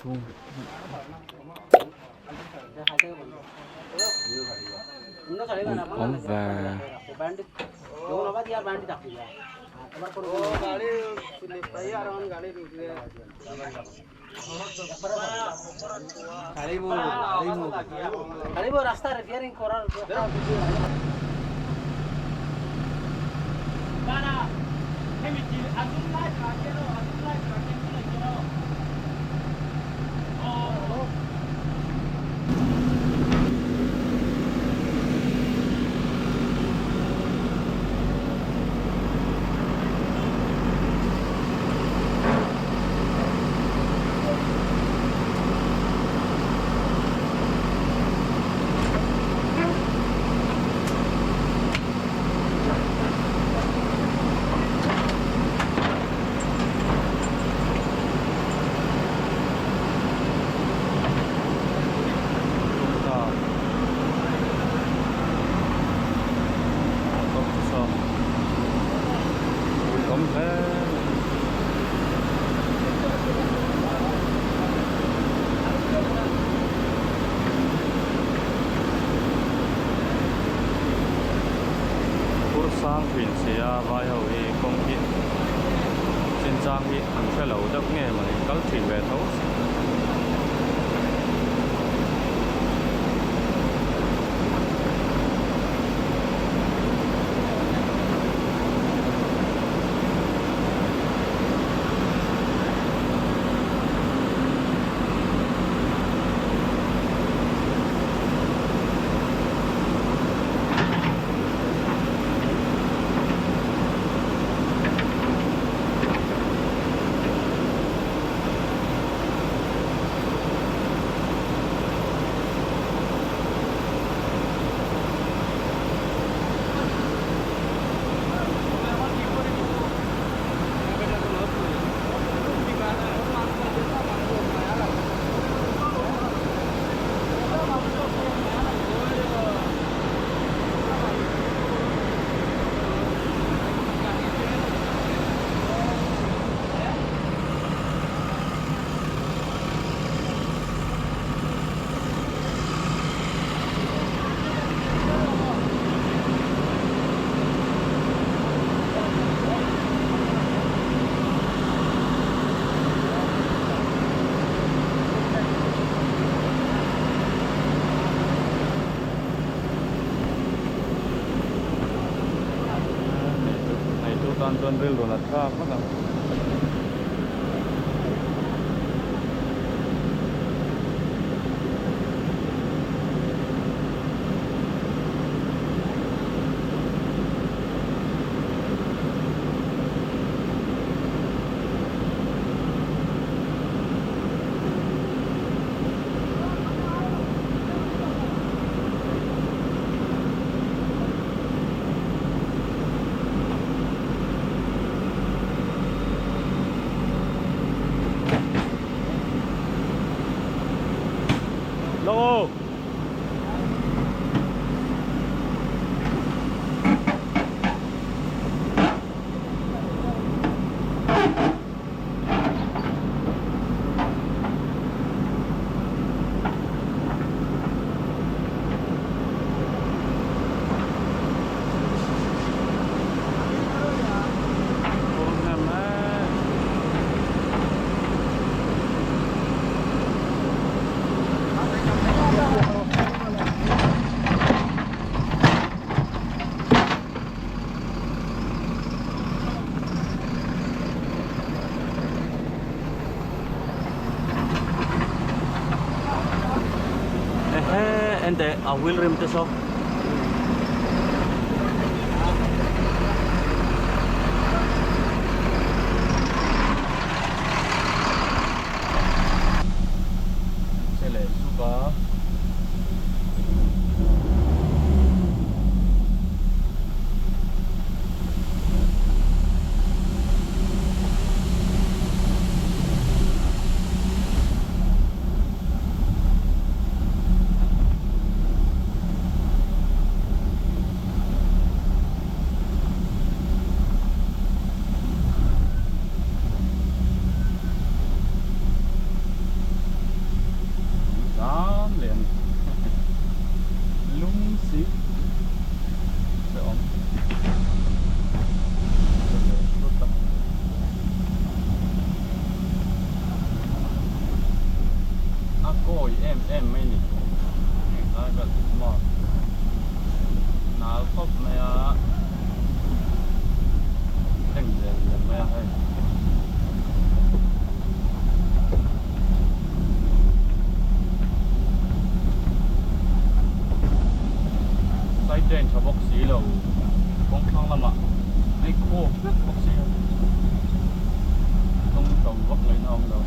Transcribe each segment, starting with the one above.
chung ống và রাস্তা রিপেয়ারিং করার sang thuyền xe vai hậu thì công ty trên trang thì ăn phải lẩu đất nghe mà có thuyền về thấu tuần rêu đồ lật ra mất rồi. Đâu ente a wheel rim te so sẽ lại super khóc mày à thành gì mày à hay sai trên cho bốc xí lâu không thang lắm ạ đi khô bốc xí không trồng bốc lấy nó không đâu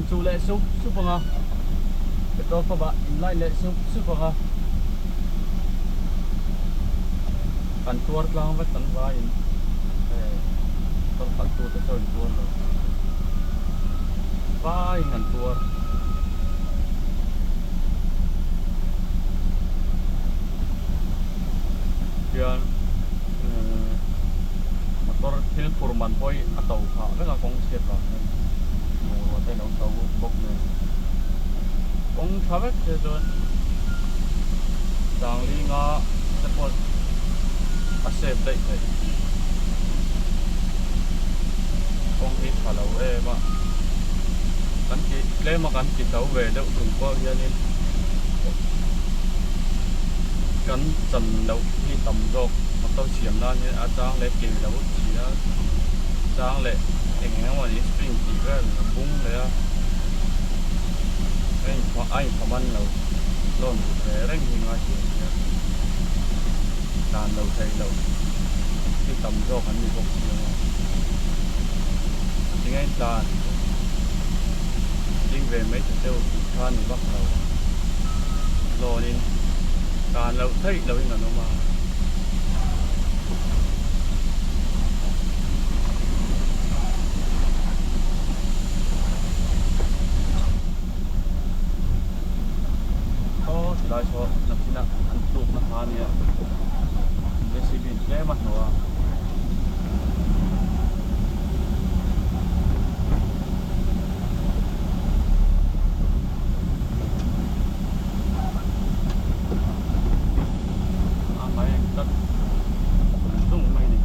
Chu lệ súp súp bằng à cái đó các bạn lại lệ súp súp bằng à kan tuar lang với kan vai con kan tuar cái sơn tuar rồi vai ngàn tuar kian motor hill furman poi atau kha với là con siết rồi tay nấu tàu bốc này cũng khá vết rồi đang đi ngõ rất là xếp đấy đấy con hít khá lâu em ạ cắn chị lên mà cắn chị tàu về đâu cũng có gia nên cắn dần đâu đi tầm rồi mà tàu xiêm ra như à trang lấy kìm đâu chỉ là trang lấy anh em mà đi spring chỉ cái bung đấy à anh không ăn đâu luôn để đánh như ngay chuyện đàn đầu thầy đầu cái tầm cho hắn đi bốc tiếng anh đàn đi về mấy cái tiêu than thì bắt đầu lo đi đàn lâu thấy đâu là nó mà lại cho làm thế nào ăn tôm nó hàn nhỉ để xem bên trái mặt nó máy đất dùng máy này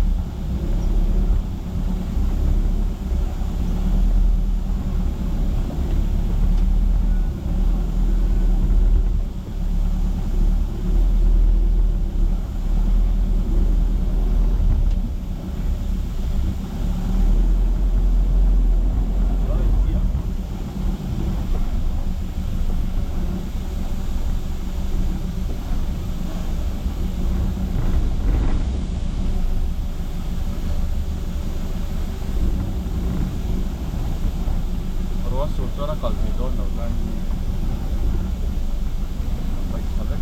kalau itu nonton baik banget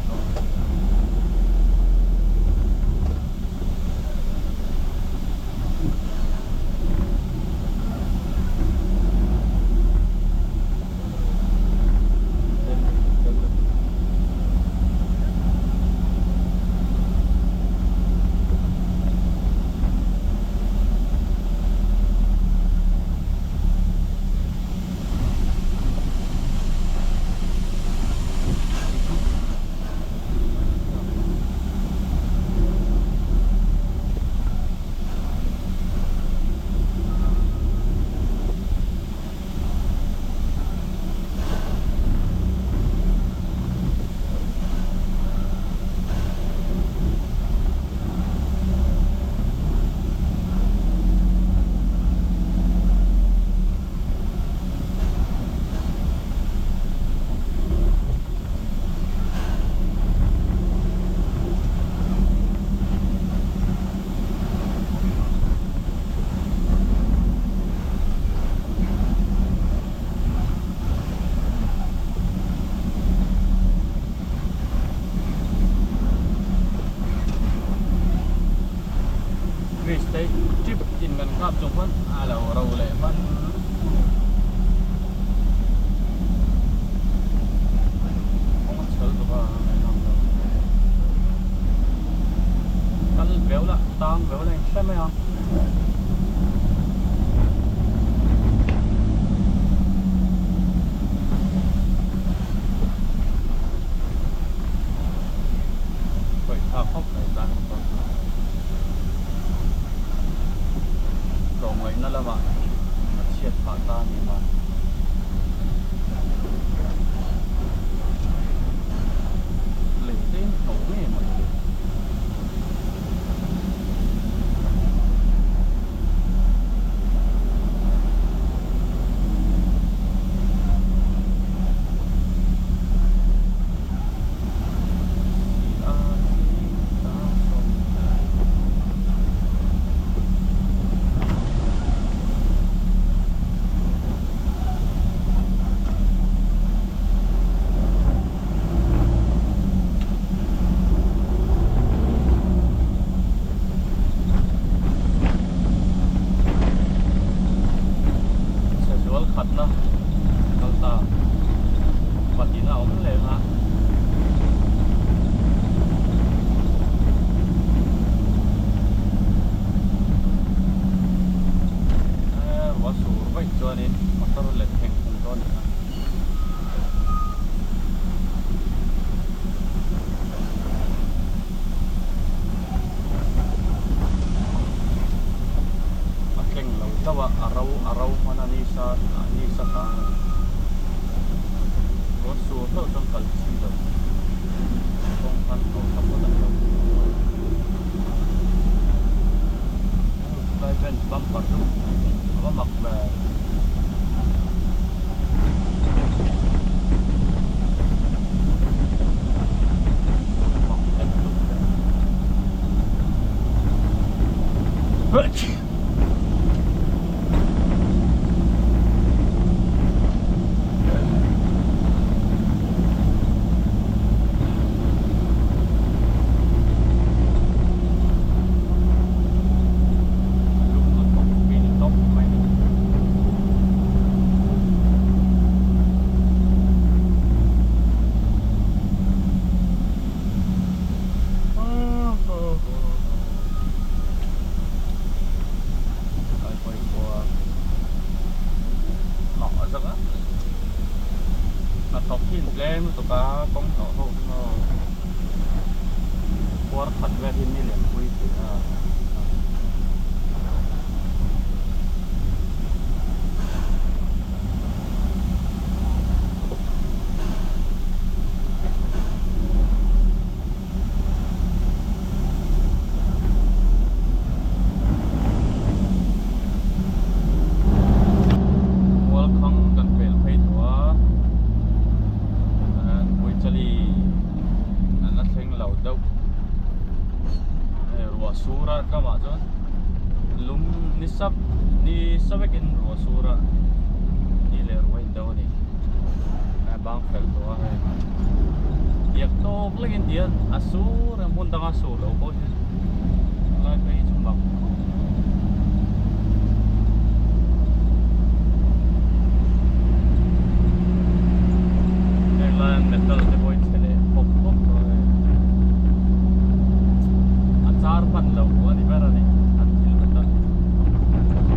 chung phân là rau lệ phân không có sớm được vào này làm đâu căn véo là tang véo này xem mấy không vậy khóc này ta rồi người nó là vậy triệt phá ta như mà lấy tên nấu nghe mà khát nó câu ta và chỉ là ống lên hả quá số vậy cho nên mà tao lên thành cùng con tawa araw mana ni sa ka rosu lo tong kalsi lo tong kan ko tapo da lo kai ben bumper tu apa makba game tụi ta công thọ thôi nó qua thật về thì mình liền quy thì sura ka ma jon lum ni sabekin ro sura ni le roi do ni na bang fel to ha yak to plugin dia asur mun dang asur lo ko la kai chumbak Thailand metal de boy chele pop pop चार पन लो अनि बेरा नि अतिल बेटा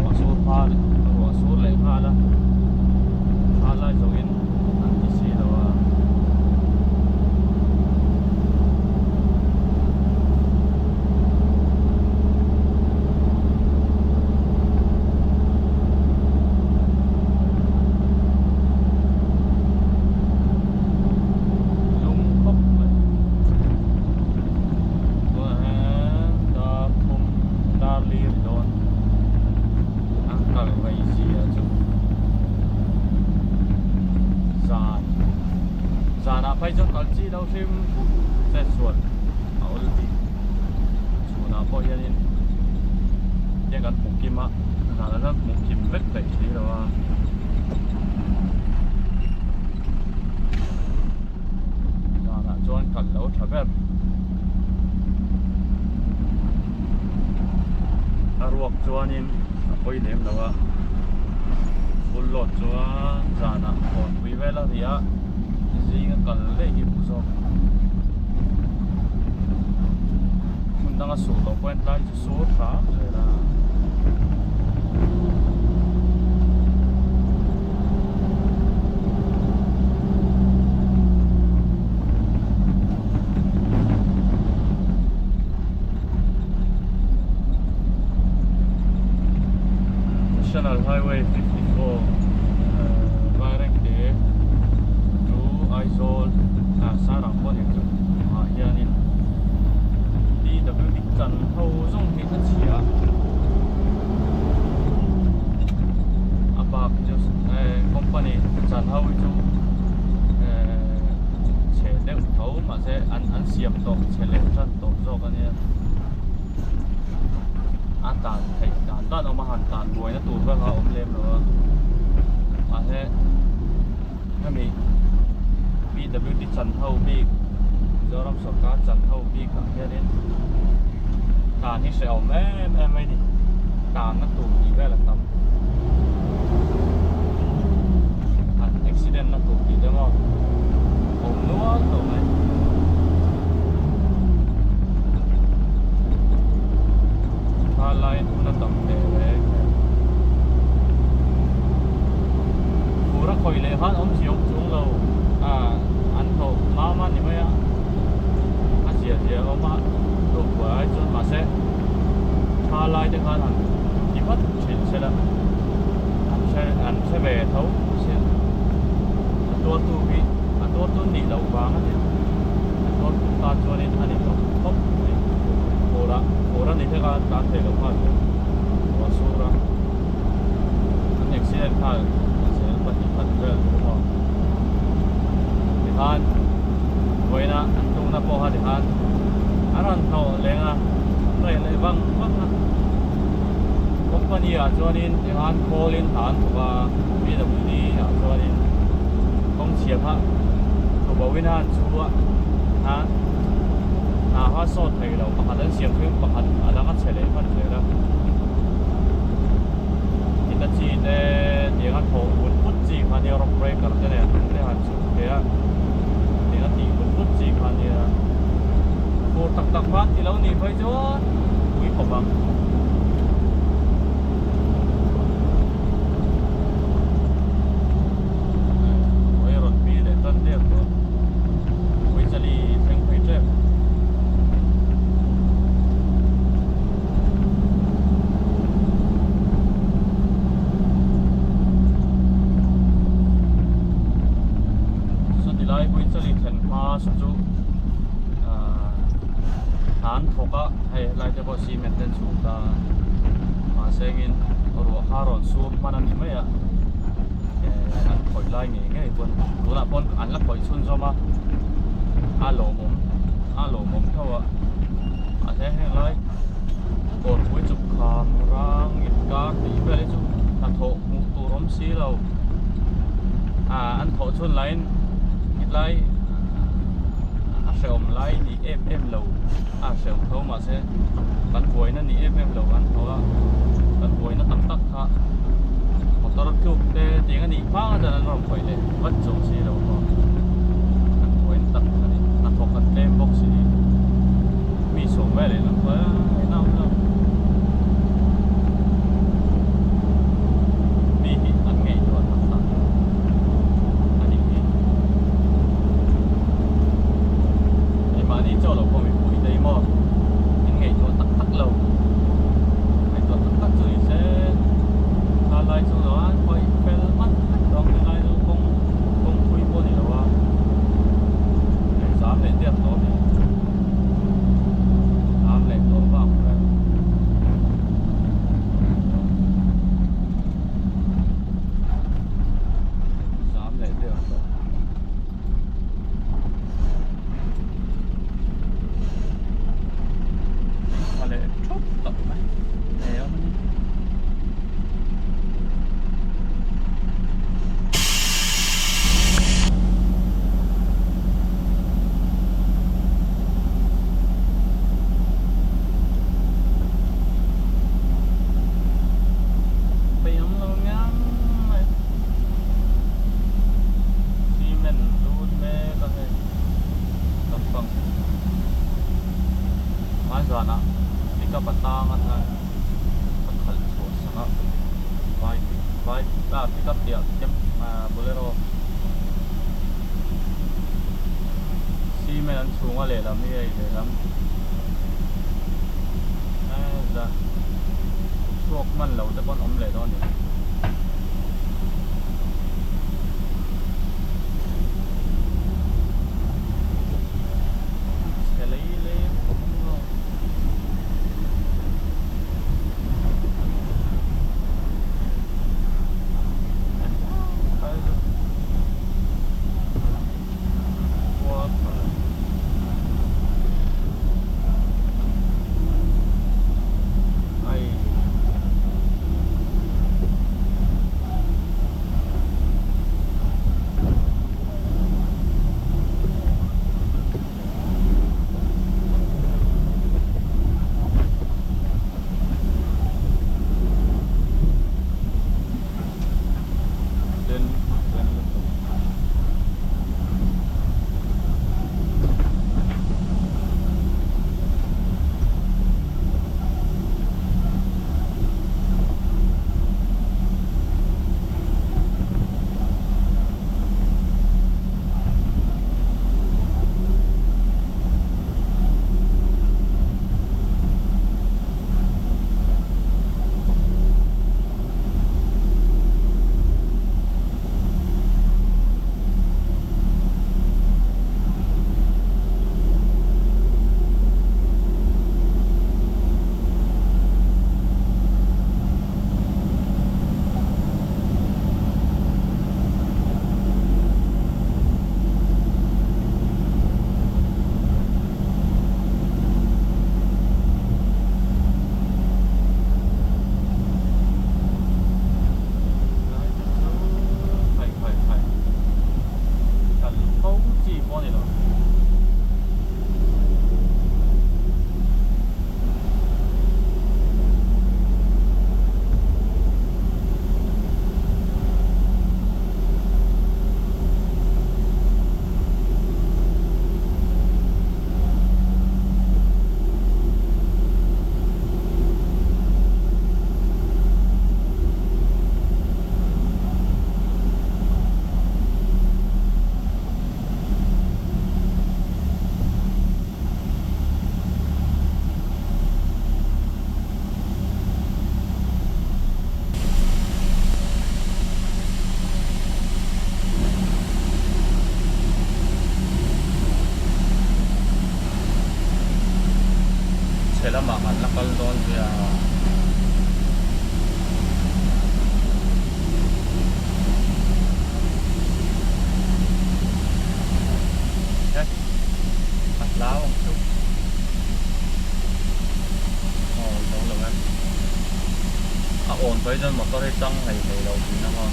wasur pal wasur le pala join anti si lawa phải cho con chi đâu phim sẽ xuân ở đi xuân nào bao nhiêu nên cái gần một kim á là nó một kim vết tẩy đi rồi là cho anh cần lâu thở phép ruột cho anh em bây khôi nếm đâu á full lot cho zana còn quý về là thì á gì cái cần lấy cái bút số mình đang số đầu quen lại số khá rồi là National Highway 54 Varengde to Aizawl Sarang pon yang tu hianin di WD Chan Ho Zong hi kha chia apa just company Chan Ho chu che deu thau ma se an siam to che le chan to zo ka nia an tan thai tan oma han tan buai na tu ba ha om lem lo ma se ha mi BWD Chan Ho bi do ram sarkar Chan Ho bi ka hianin tan hi se om em mai ni tan na tu ni ve la tam an accident na tu ki de mo om nuwa to mai lain na tam te ve pura khoi le han om chiong chung lo an tho ma ni mai a sia oma to wa chon ma se tha lai de khan an ki pat chin se la an se ve thau se to tu bi to tu ni lo ba nga ni to tu ta chon ni ani to pop ora ni thế cả tan thể được phát và số ra anh accident khai sẽ bắt đi phát về đúng không thì han vậy na anh tung na po ha thì han anh thọ lên à này văng company à cho nên thì han call in han và BWD à cho nên công chiếm ha của bảo viên han chú ha hoa sốt thầy đâu mà hắn xiêm phim mà hắn đã ngắt xe lấy phần rồi đó thì ta chỉ để hắn thổ muốn bút gì hắn đi rock break cả cái này để hắn chụp thế á thì hắn thì muốn bút gì hắn đi cô tắc phát thì lâu nỉ phải cho quý khổ bằng bây giờ bị để tân đẹp rồi bây giờ đi thành phải đẹp chu han thoka hay lai te bo cement ten chu ta ma sengin ro haron su manan ni me ya an khoi lai nge pon tuna pon an la khoi chun zoma alo mom thawa a se he lai kon pui chu kham rang in ka ti ve le chu ta tho mu tu rom si lo an tho chun lain it lai sẽ om lại đi em lâu sẽ om thâu mà sẽ bắn cuối nó đi em lâu bắn thâu á bắn cuối nó tắc tắc ha một tao chụp để tiếng anh đi phá ra nó phải để bắt trộm gì đâu mà bắn cuối nó tắc này nó thuộc cái tem box gì mi số về để nó phải nào đi ăn ngày rồi tắc tắc đi cho lâu không bị bụi đây mà những ngày cho tắc lâu ngày cho tắc rồi sẽ thà lại cho nó phải phải mất trong cái này nó không thui qua gì đâu à để dám để tiếp đó thì dám để đó vào jam bolero si men an chunga le lam ni ai le lam za chuak man lo te pon om le don ni sila makalakal doon kaya mặt láo một chút đúng rồi ổn với dân một có thể tăng này thì đầu tiên nó ngon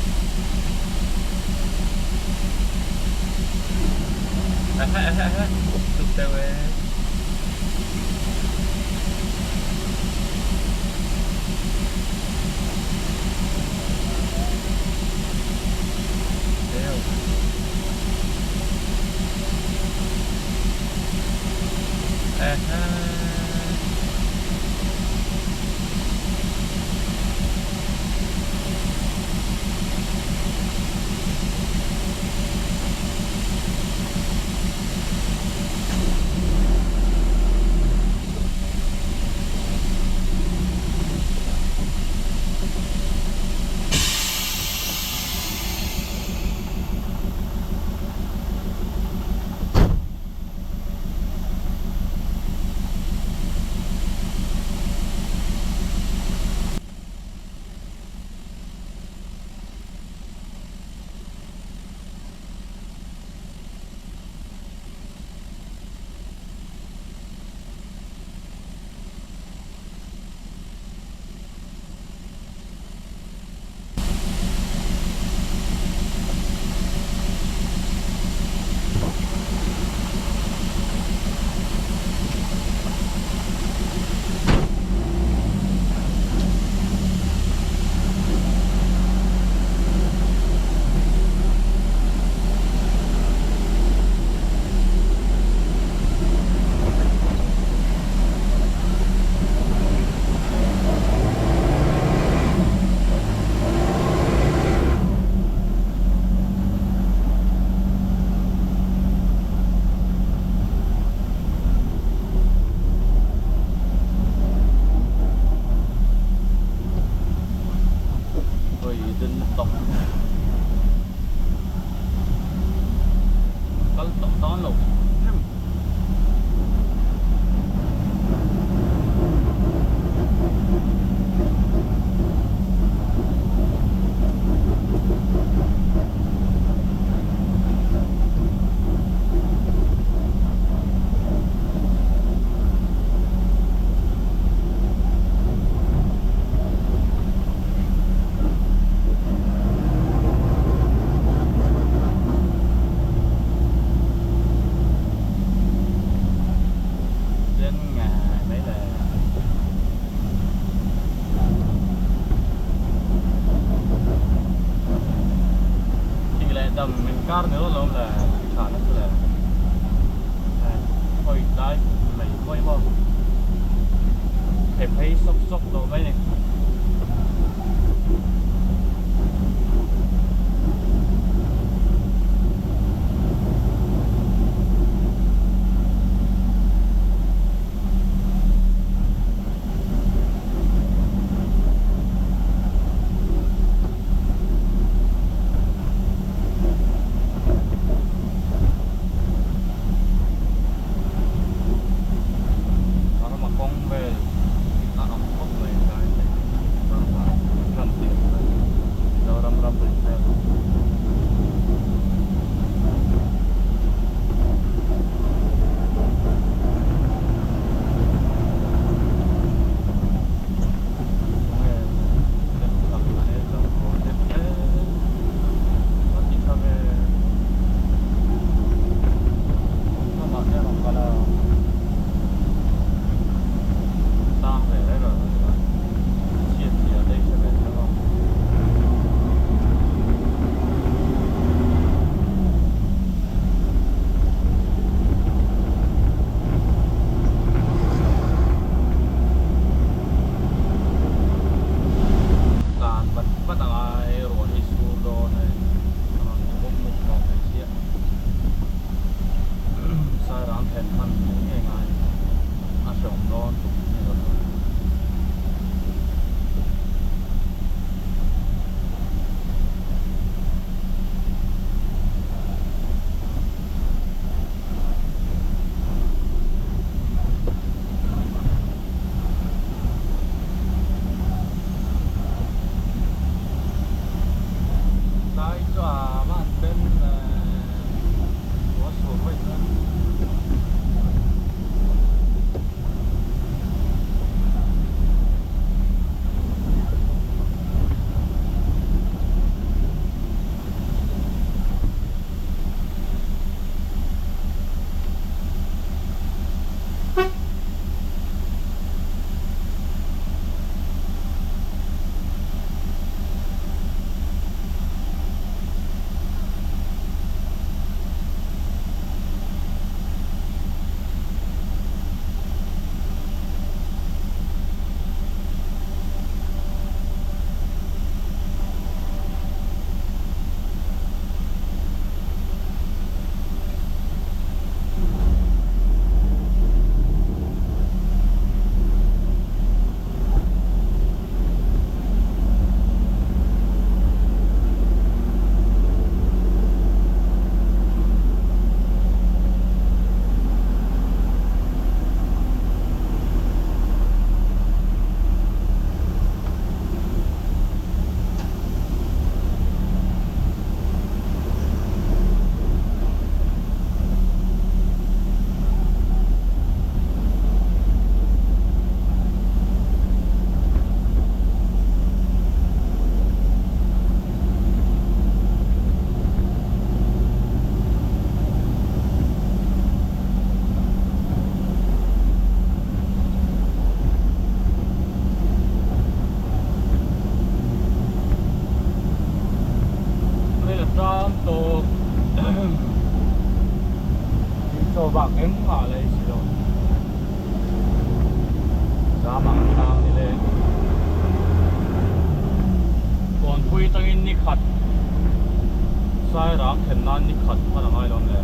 thực tế kal to ton lo em đến ngày mấy là chỉ là tầm mình car nữa luôn là khả năng là thôi đấy mày quay bao thèm thấy sốc sốc đồ mấy này cho bạc em mà lấy xí rồi giá bằng tăng đi lên còn quy tăng in đi khát sai rác hiện nan đi khát mà đang ai luôn nè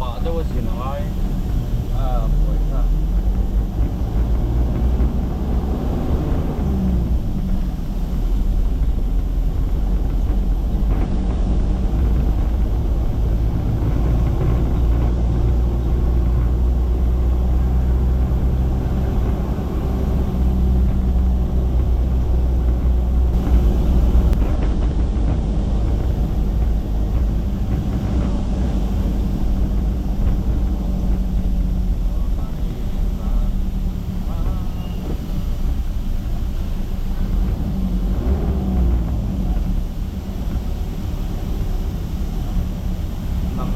ba đâu gì nói à buổi ra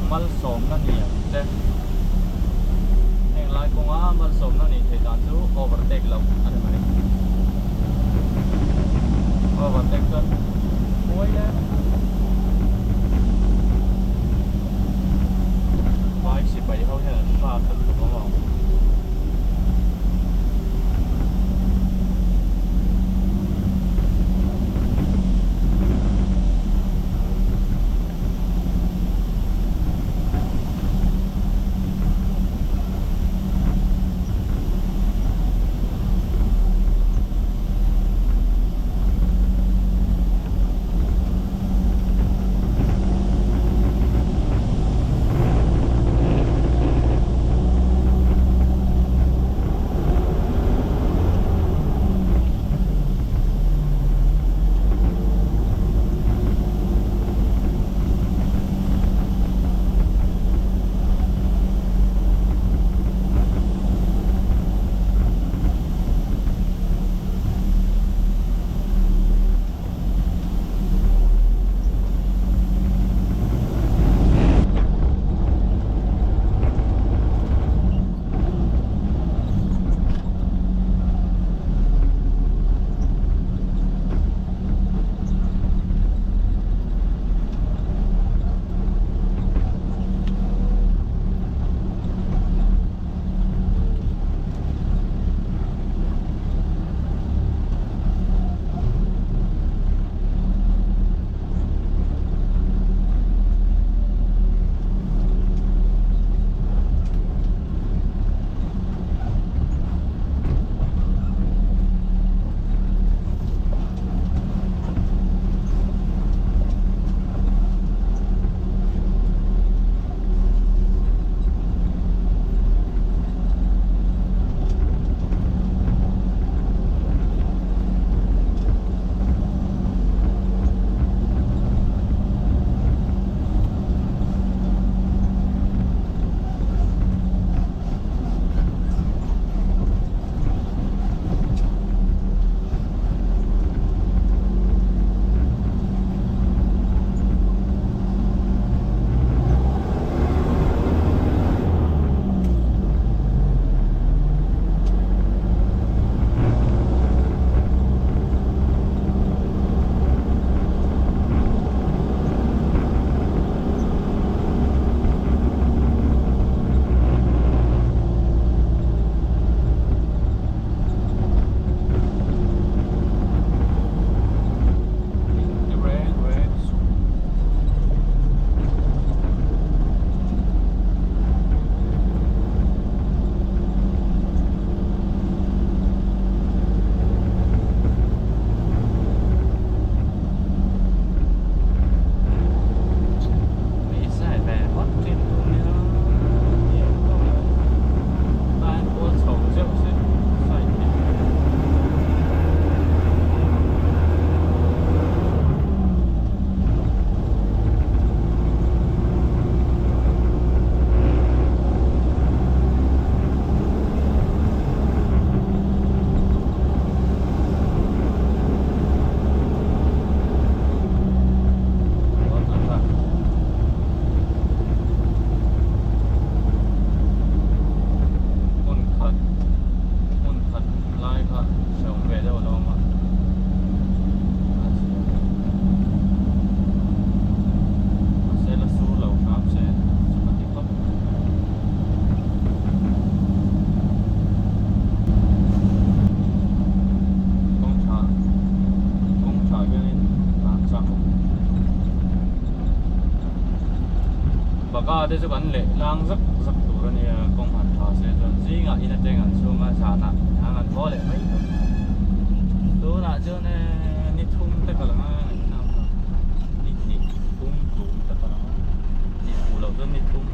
mal som na niya teeng lai ko nga mal som na ni the dan chu overtake lo ano mani overtake kan oi le vai si bai ho he sa ta lu ko ma thế chứ vẫn lệ lang rất rất đủ rồi nè công hạt thảo sẽ rồi gì ngã in trên ngã xuống ngã sản nè hàng ngàn có lệ mấy tôi là chưa nè nít thung tất cả là nít nít thung thung tất cả là nít phủ lầu dân nít thung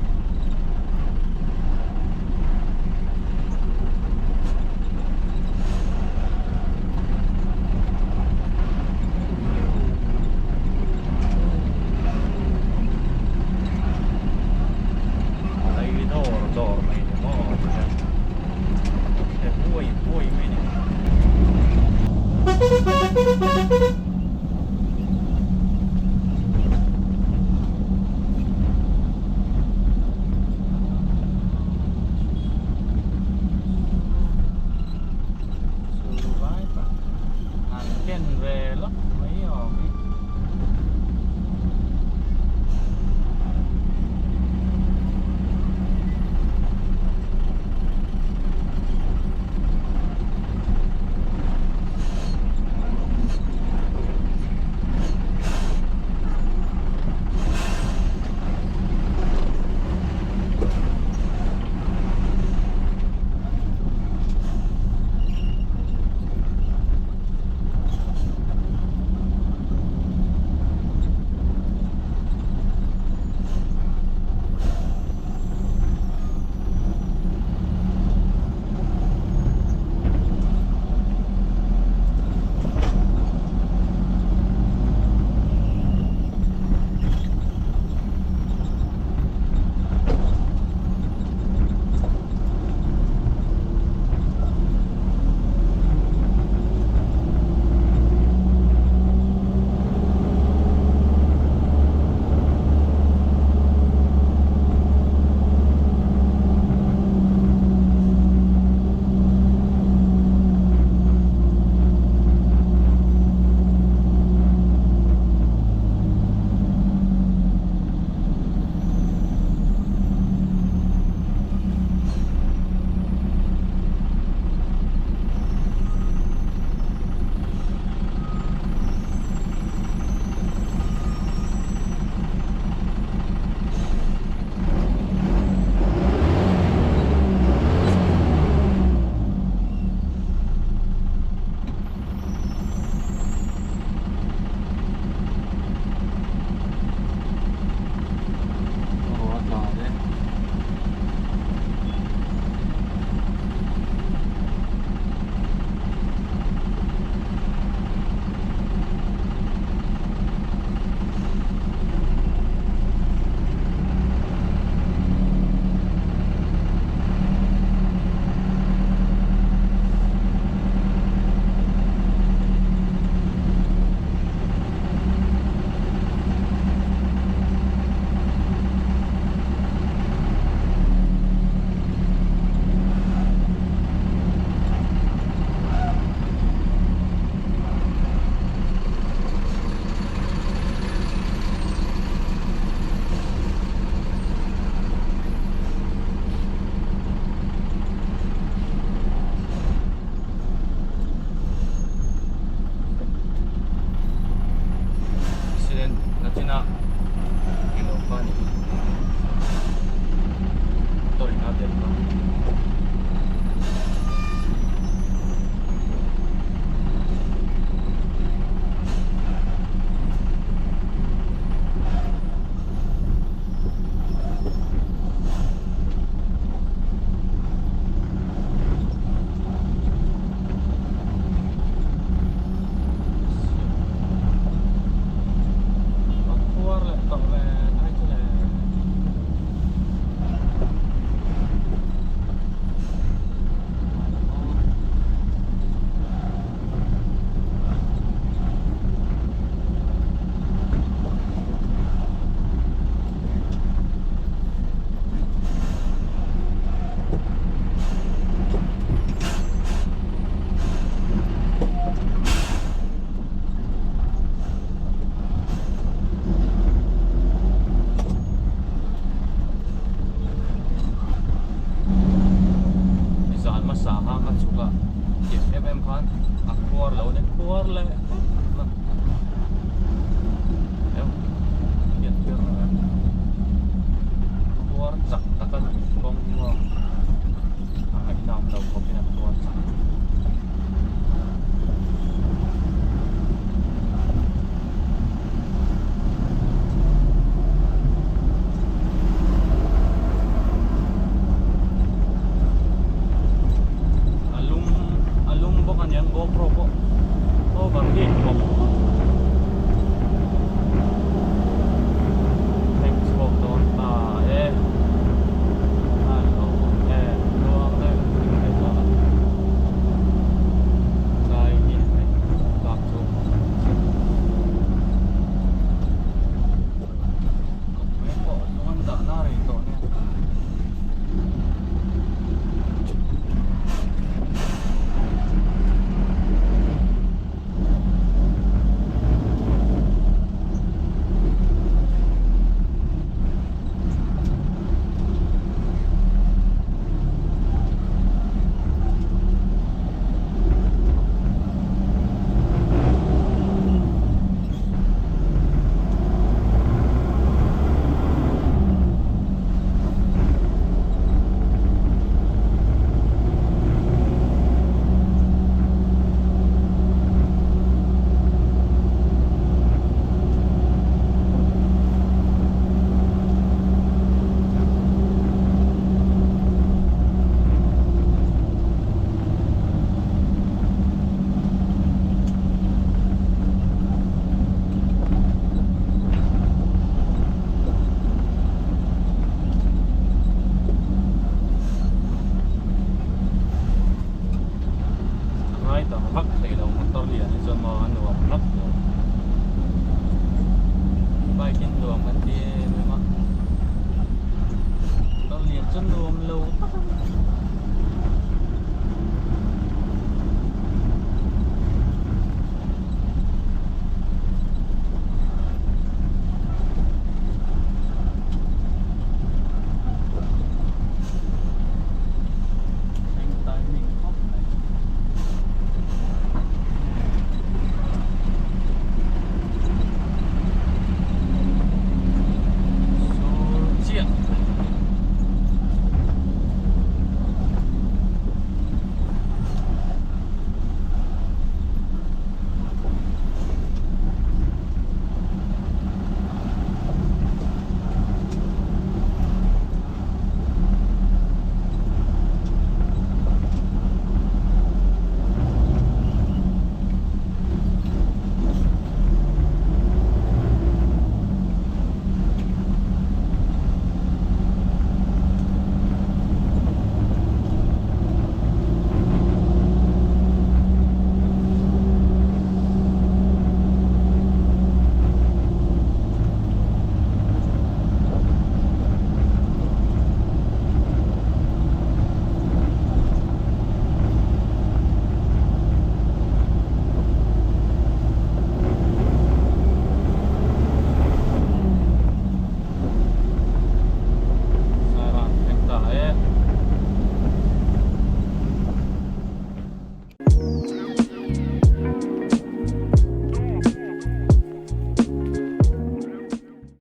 กันรวมโล